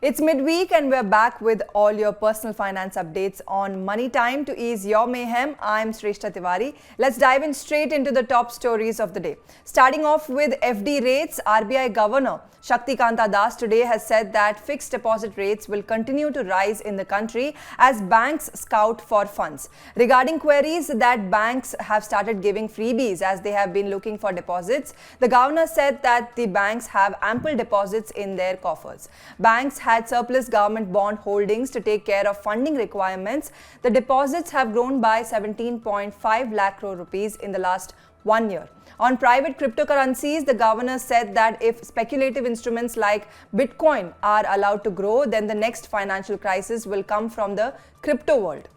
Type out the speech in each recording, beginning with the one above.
It's midweek and we're back with all your personal finance updates on Money Time. To ease your mayhem, I'm Shrestha Tiwari. Let's dive in straight into the top stories of the day. Starting off with FD rates, RBI Governor Shaktikanta Das today has said that fixed deposit rates will continue to rise in the country as banks scout for funds. Regarding queries that banks have started giving freebies as they have been looking for deposits, the governor said that the banks have ample deposits in their coffers. Banks had surplus government bond holdings to take care of funding requirements. The deposits have grown by 17.5 lakh crore rupees in the last 1 year. On private cryptocurrencies, the governor said that if speculative instruments like Bitcoin are allowed to grow, then the next financial crisis will come from the crypto world.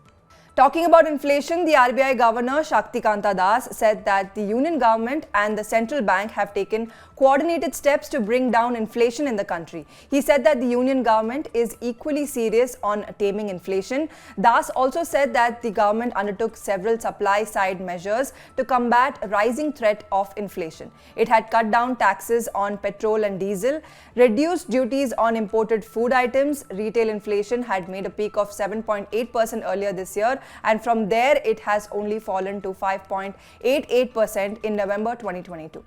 Talking about inflation, the RBI Governor Shaktikanta Das said that the Union government and the central bank have taken coordinated steps to bring down inflation in the country. He said that the Union government is equally serious on taming inflation. Das also said that the government undertook several supply-side measures to combat rising threat of inflation. It had cut down taxes on petrol and diesel, reduced duties on imported food items. Retail inflation had made a peak of 7.8% earlier this year, and from there it has only fallen to 5.88% in November 2022.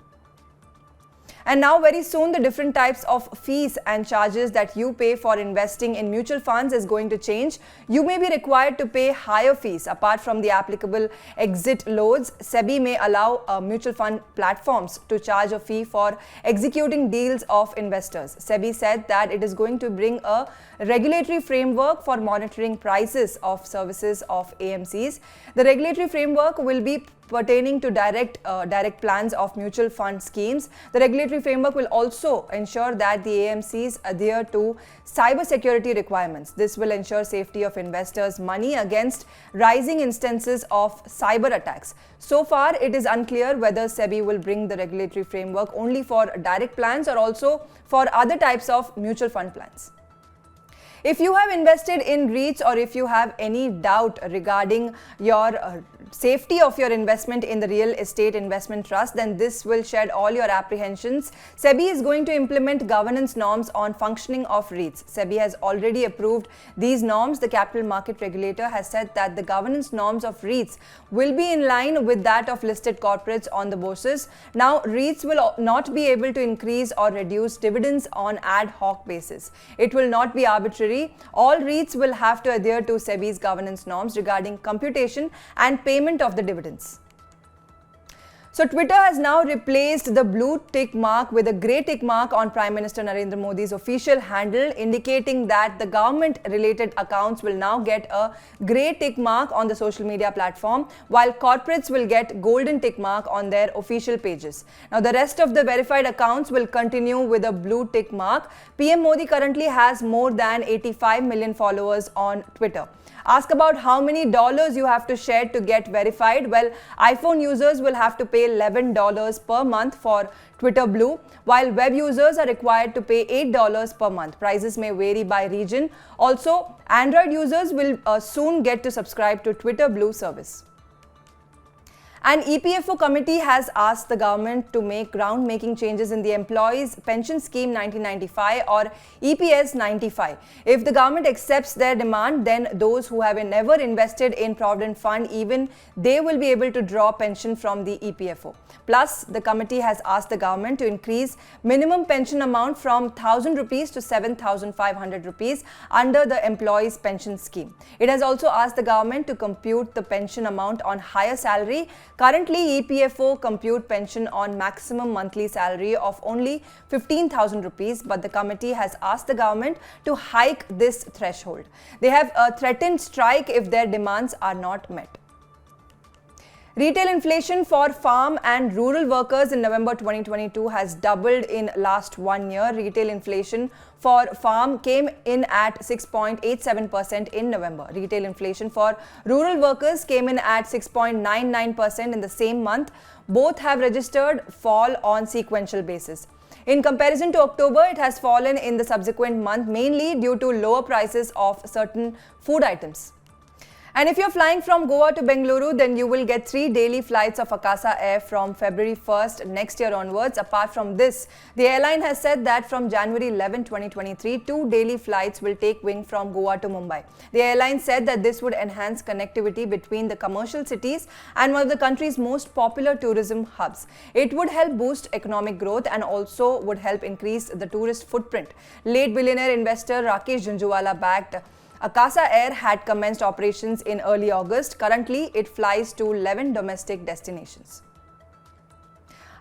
And now very soon the different types of fees and charges that you pay for investing in mutual funds is going to change. You may be required to pay higher fees apart from the applicable exit loads. SEBI may allow mutual fund platforms to charge a fee for executing deals of investors. SEBI said that it is going to bring a regulatory framework for monitoring prices of services of AMCs. The regulatory framework will be pertaining to direct plans of mutual fund schemes. The regulatory framework will also ensure that the AMCs adhere to cyber security requirements. This will ensure safety of investors' money against rising instances of cyber attacks. So far, it is unclear whether SEBI will bring the regulatory framework only for direct plans or also for other types of mutual fund plans. If you have invested in REITs or if you have any doubt regarding your safety of your investment in the real estate investment trust, then this will shed all your apprehensions. SEBI is going to implement governance norms on functioning of REITs. SEBI has already approved these norms. The capital market regulator has said that the governance norms of REITs will be in line with that of listed corporates on the bourses. Now, REITs will not be able to increase or reduce dividends on ad hoc basis. It will not be arbitrary. All REITs will have to adhere to SEBI's governance norms regarding computation and payment of the dividends. So Twitter has now replaced the blue tick mark with a grey tick mark on Prime Minister Narendra Modi's official handle, indicating that the government-related accounts will now get a grey tick mark on the social media platform, while corporates will get golden tick mark on their official pages. Now the rest of the verified accounts will continue with a blue tick mark. PM Modi currently has more than 85 million followers on Twitter. Ask about how many dollars you have to share to get verified. Well, iPhone users will have to pay $11 per month for Twitter Blue, while web users are required to pay $8 per month. Prices may vary by region. Also, Android users will soon get to subscribe to Twitter Blue service. An EPFO committee has asked the government to make ground-making changes in the Employees Pension Scheme 1995 or EPS 95. If the government accepts their demand, then those who have never invested in Provident Fund, even they will be able to draw pension from the EPFO. Plus, the committee has asked the government to increase minimum pension amount from 1,000 rupees to 7,500 rupees under the Employees Pension Scheme. It has also asked the government to compute the pension amount on higher salary. Currently, EPFO compute pension on maximum monthly salary of only 15,000 rupees, but the committee has asked the government to hike this threshold. They have threatened strike if their demands are not met. Retail inflation for farm and rural workers in November 2022 has doubled in last 1 year. Retail inflation for farm came in at 6.87% in November. Retail inflation for rural workers came in at 6.99% in the same month. Both have registered fall on sequential basis. In comparison to October, it has fallen in the subsequent month mainly due to lower prices of certain food items. And if you're flying from Goa to Bengaluru, then you will get 3 daily flights of Akasa Air from February 1st next year onwards. Apart from this, the airline has said that from January 11, 2023, 2 daily flights will take wing from Goa to Mumbai. The airline said that this would enhance connectivity between the commercial cities and one of the country's most popular tourism hubs. It would help boost economic growth and also would help increase the tourist footprint. Late billionaire investor Rakesh Jhunjhunwala backed Akasa Air had commenced operations in early August. Currently, it flies to 11 domestic destinations.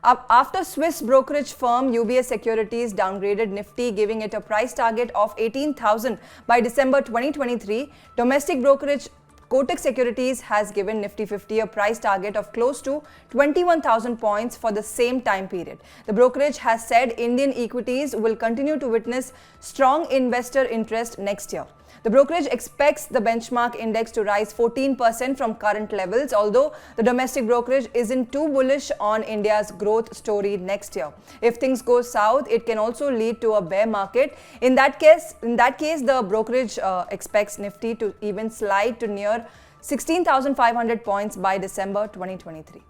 After Swiss brokerage firm UBS Securities downgraded Nifty, giving it a price target of 18,000 by December 2023, domestic brokerage Kotak Securities has given Nifty 50 a price target of close to 21,000 points for the same time period. The brokerage has said Indian equities will continue to witness strong investor interest next year. The brokerage expects the benchmark index to rise 14% from current levels, although the domestic brokerage isn't too bullish on India's growth story next year. If things go south, it can also lead to a bear market. In that case, the brokerage expects Nifty to even slide to near 16,500 points by December 2023.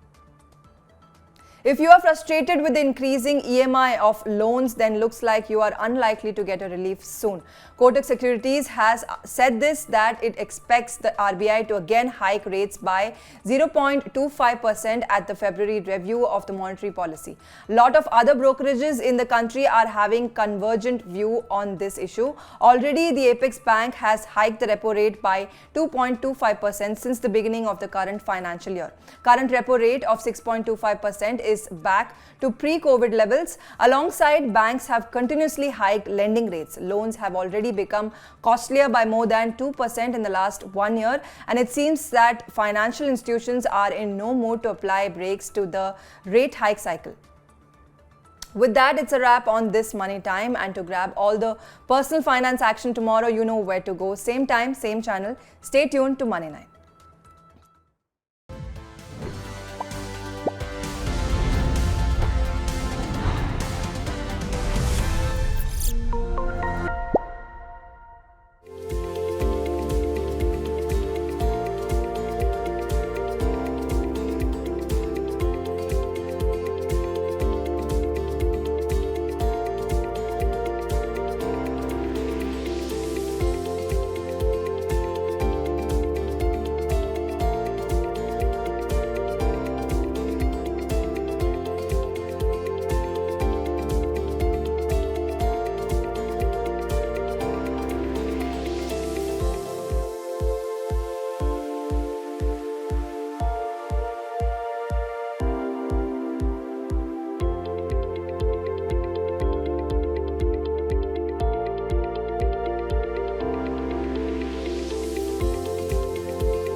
If you are frustrated with the increasing EMI of loans, then looks like you are unlikely to get a relief soon. Kotak Securities has said that it expects the RBI to again hike rates by 0.25% at the February review of the monetary policy. A lot of other brokerages in the country are having convergent view on this issue. Already, the Apex Bank has hiked the repo rate by 2.25% since the beginning of the current financial year. Current repo rate of 6.25% is back to pre-COVID levels. Alongside, banks have continuously hiked lending rates. Loans have already become costlier by more than 2% in the last 1 year, and it seems that financial institutions are in no mood to apply brakes to the rate hike cycle. With that, it's a wrap on this Money Time, and to grab all the personal finance action tomorrow, you know where to go. Same time, same channel. Stay tuned to Money9.